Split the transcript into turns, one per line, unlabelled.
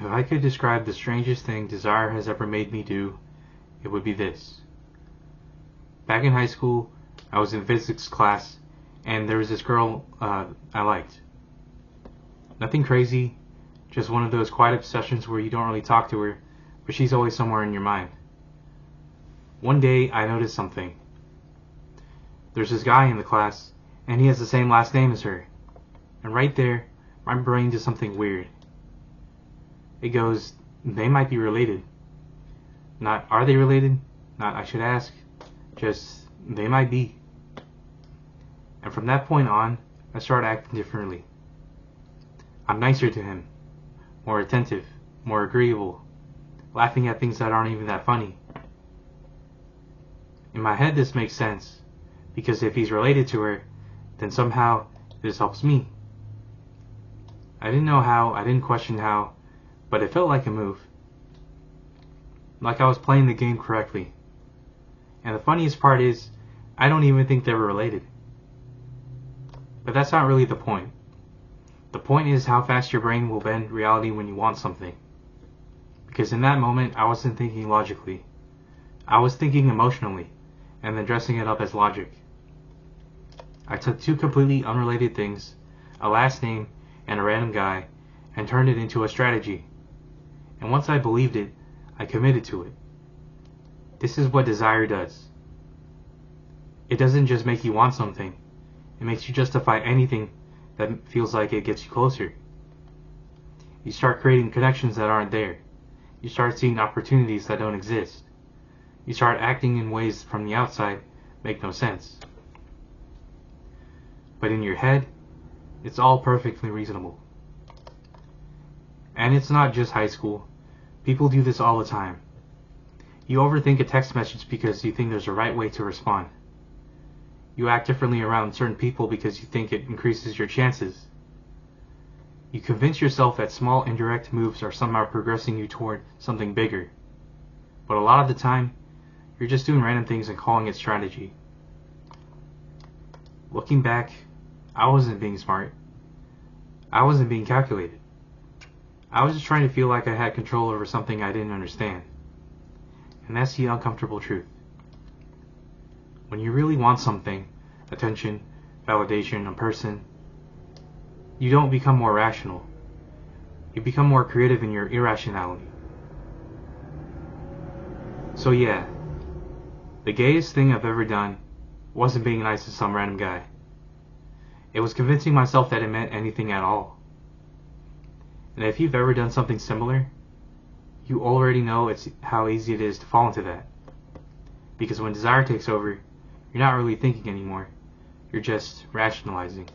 If I could describe the strangest thing desire has ever made me do, it would be this. Back in high school, I was in physics class, and there was this girl I liked. Nothing crazy, just one of those quiet obsessions where you don't really talk to her, but she's always somewhere in your mind. One day, I noticed something. There's this guy in the class, and he has the same last name as her. And right there, my brain did something weird. It goes, they might be related. Not, are they related? Not, I should ask. Just, they might be. And from that point on, I started acting differently. I'm nicer to him, more attentive, more agreeable, laughing at things that aren't even that funny. In my head this makes sense, because if he's related to her, then somehow this helps me. I didn't know how, I didn't question how, but it felt like a move. Like I was playing the game correctly. And the funniest part is, I don't even think they were related. But that's not really the point. The point is how fast your brain will bend reality when you want something. Because in that moment, I wasn't thinking logically. I was thinking emotionally, and then dressing it up as logic. I took two completely unrelated things, a last name and a random guy, and turned it into a strategy. And once I believed it, I committed to it. This is what desire does. It doesn't just make you want something. It makes you justify anything that feels like it gets you closer. You start creating connections that aren't there. You start seeing opportunities that don't exist. You start acting in ways from the outside make no sense. But in your head, it's all perfectly reasonable. And it's not just high school. People do this all the time. You overthink a text message because you think there's a right way to respond. You act differently around certain people because you think it increases your chances. You convince yourself that small indirect moves are somehow progressing you toward something bigger. But a lot of the time, you're just doing random things and calling it strategy. Looking back, I wasn't being smart. I wasn't being calculated. I was just trying to feel like I had control over something I didn't understand. And that's the uncomfortable truth. When you really want something, attention, validation, a person, you don't become more rational. You become more creative in your irrationality. So yeah, the gayest thing I've ever done wasn't being nice to some random guy. It was convincing myself that it meant anything at all. And if you've ever done something similar, you already know it's how easy it is to fall into that. Because when desire takes over, you're not really thinking anymore. You're just rationalizing.